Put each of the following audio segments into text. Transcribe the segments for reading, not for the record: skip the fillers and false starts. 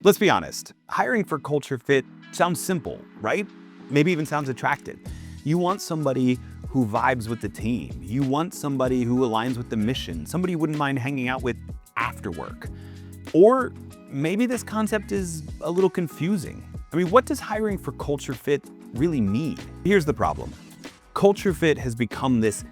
Let's be honest, hiring for culture fit sounds simple, right? Maybe even sounds attractive. You want somebody who vibes with the team. You want somebody who aligns with the mission, somebody you wouldn't mind hanging out with after work. Or maybe this concept is a little confusing. I mean, what does hiring for culture fit really mean? Here's the problem. Culture fit has become this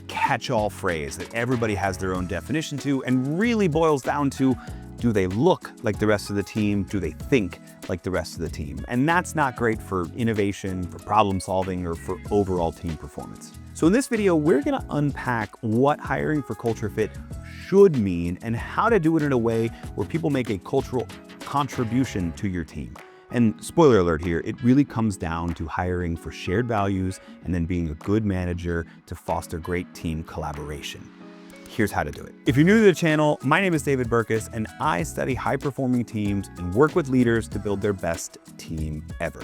catch-all phrase that everybody has their own definition to and really boils down to, do they look like the rest of the team? Do they think like the rest of the team? And that's not great for innovation, for problem solving, or for overall team performance. So in this video, we're gonna unpack what hiring for culture fit should mean and how to do it in a way where people make a cultural contribution to your team. And spoiler alert here, it really comes down to hiring for shared values and then being a good manager to foster great team collaboration. Here's how to do it. If you're new to the channel, my name is David Burkus, and I study high-performing teams and work with leaders to build their best team ever.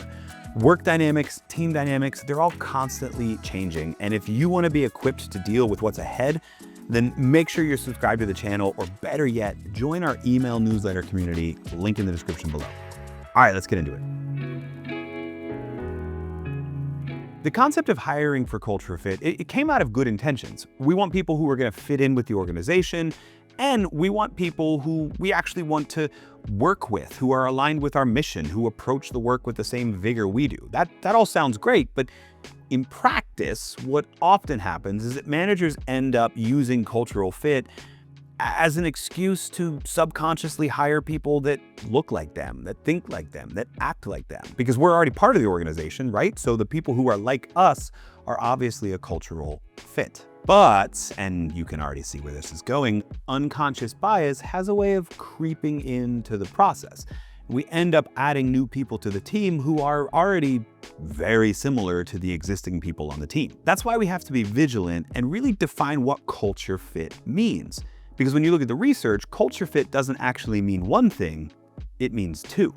Work dynamics, team dynamics, they're all constantly changing. And if you want to be equipped to deal with what's ahead, then make sure you're subscribed to the channel, or better yet, join our email newsletter community, linked in the description below. All right, let's get into it. The concept of hiring for culture fit, it came out of good intentions. We want people who are going to fit in with the organization, and we want people who we actually want to work with, who are aligned with our mission, who approach the work with the same vigor we do. That all sounds great, but in practice, what often happens is that managers end up using cultural fit as an excuse to subconsciously hire people that look like them, that think like them, that act like them. Because we're already part of the organization, right? So the people who are like us are obviously a cultural fit. But, and you can already see where this is going, unconscious bias has a way of creeping into the process. We end up adding new people to the team who are already very similar to the existing people on the team. That's why we have to be vigilant and really define what culture fit means. Because when you look at the research, culture fit doesn't actually mean one thing, it means two.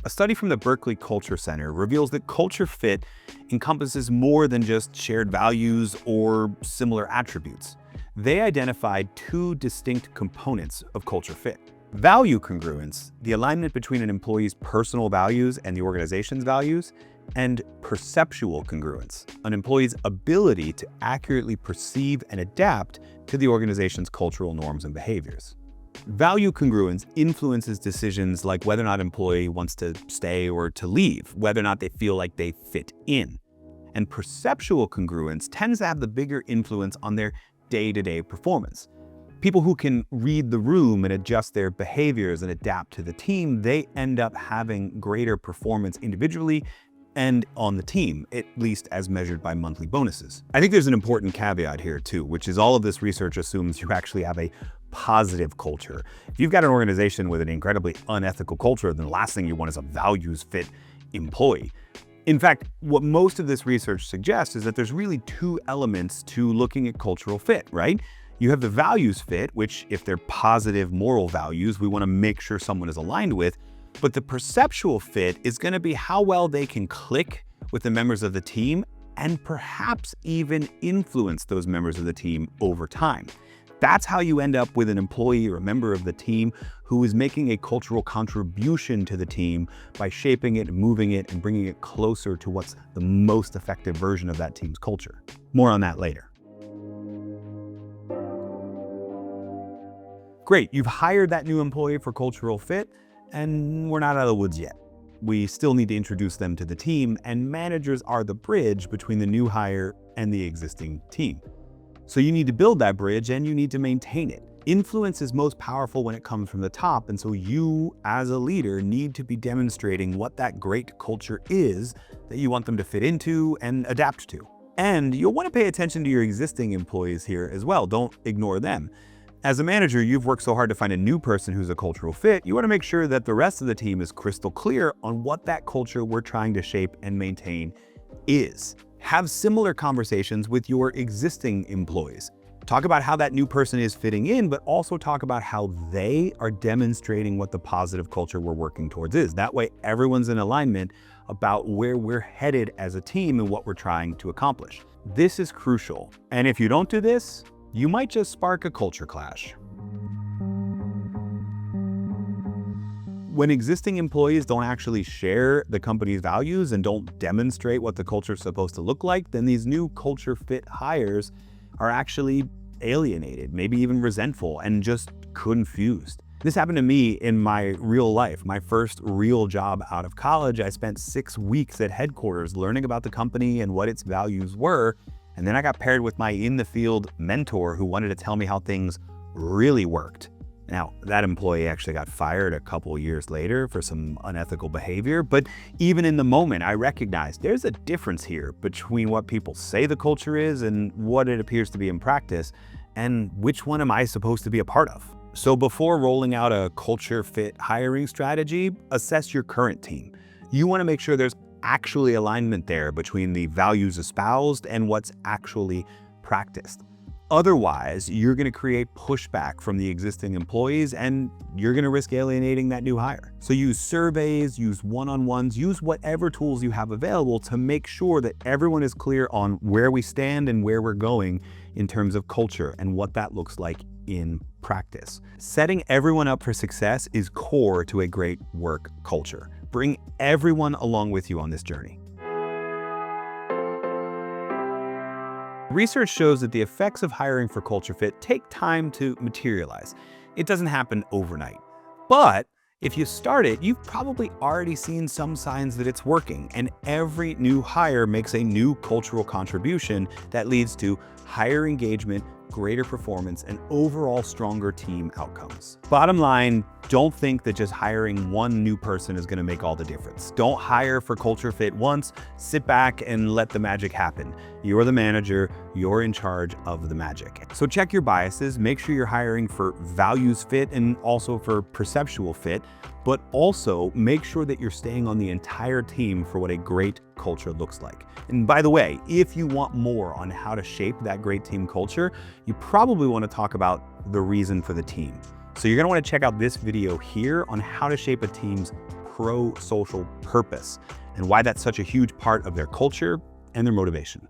A study from the Berkeley Culture Center reveals that culture fit encompasses more than just shared values or similar attributes. They identified two distinct components of culture fit. Value congruence, the alignment between an employee's personal values and the organization's values, and perceptual congruence, an employee's ability to accurately perceive and adapt to the organization's cultural norms and behaviors. Value congruence influences decisions like whether or not an employee wants to stay or to leave, whether or not they feel like they fit in. And perceptual congruence tends to have the bigger influence on their day-to-day performance. People who can read the room and adjust their behaviors and adapt to the team, they end up having greater performance individually and on the team, at least as measured by monthly bonuses. I think there's an important caveat here too, which is all of this research assumes you actually have a positive culture. If you've got an organization with an incredibly unethical culture, then the last thing you want is a values fit employee. In fact, what most of this research suggests is that there's really two elements to looking at cultural fit, right? You have the values fit, which if they're positive moral values, we want to make sure someone is aligned with. But the perceptual fit is going to be how well they can click with the members of the team and perhaps even influence those members of the team over time. That's how you end up with an employee or a member of the team who is making a cultural contribution to the team by shaping it, moving it, and bringing it closer to what's the most effective version of that team's culture. More on that later. Great, you've hired that new employee for cultural fit, and we're not out of the woods yet. We still need to introduce them to the team, and managers are the bridge between the new hire and the existing team. So you need to build that bridge and you need to maintain it. Influence is most powerful when it comes from the top, and so you, as a leader, need to be demonstrating what that great culture is that you want them to fit into and adapt to. And you'll want to pay attention to your existing employees here as well. Don't ignore them. As a manager, you've worked so hard to find a new person who's a cultural fit. You want to make sure that the rest of the team is crystal clear on what that culture we're trying to shape and maintain is. Have similar conversations with your existing employees. Talk about how that new person is fitting in, but also talk about how they are demonstrating what the positive culture we're working towards is. That way, everyone's in alignment about where we're headed as a team and what we're trying to accomplish. This is crucial. And if you don't do this, you might just spark a culture clash. When existing employees don't actually share the company's values and don't demonstrate what the culture is supposed to look like, then these new culture fit hires are actually alienated, maybe even resentful, and just confused. This happened to me in my real life. My first real job out of college, I spent 6 weeks at headquarters learning about the company and what its values were. And then I got paired with my in-the-field mentor who wanted to tell me how things really worked. Now, that employee actually got fired a couple years later for some unethical behavior, but even in the moment, I recognized there's a difference here between what people say the culture is and what it appears to be in practice, and which one am I supposed to be a part of? So before rolling out a culture fit hiring strategy, assess your current team. You want to make sure there's actually alignment there between the values espoused and what's actually practiced. Otherwise, you're going to create pushback from the existing employees and you're going to risk alienating that new hire. So use surveys, use one-on-ones, use whatever tools you have available to make sure that everyone is clear on where we stand and where we're going in terms of culture and what that looks like in practice. Setting everyone up for success is core to a great work culture. Bring everyone along with you on this journey. Research shows that the effects of hiring for culture fit take time to materialize. It doesn't happen overnight. But if you start it, you've probably already seen some signs that it's working, and every new hire makes a new cultural contribution that leads to higher engagement, greater performance, and overall stronger team outcomes. Bottom line, don't think that just hiring one new person is going to make all the difference. Don't hire for culture fit once, sit back and let the magic happen. You're the manager, you're in charge of the magic. So check your biases, make sure you're hiring for values fit and also for perceptual fit, but also make sure that you're staying on the entire team for what a great culture looks like. And by the way, if you want more on how to shape that great team culture, you probably want to talk about the reason for the team. So you're going to want to check out this video here on how to shape a team's pro-social purpose and why that's such a huge part of their culture and their motivation.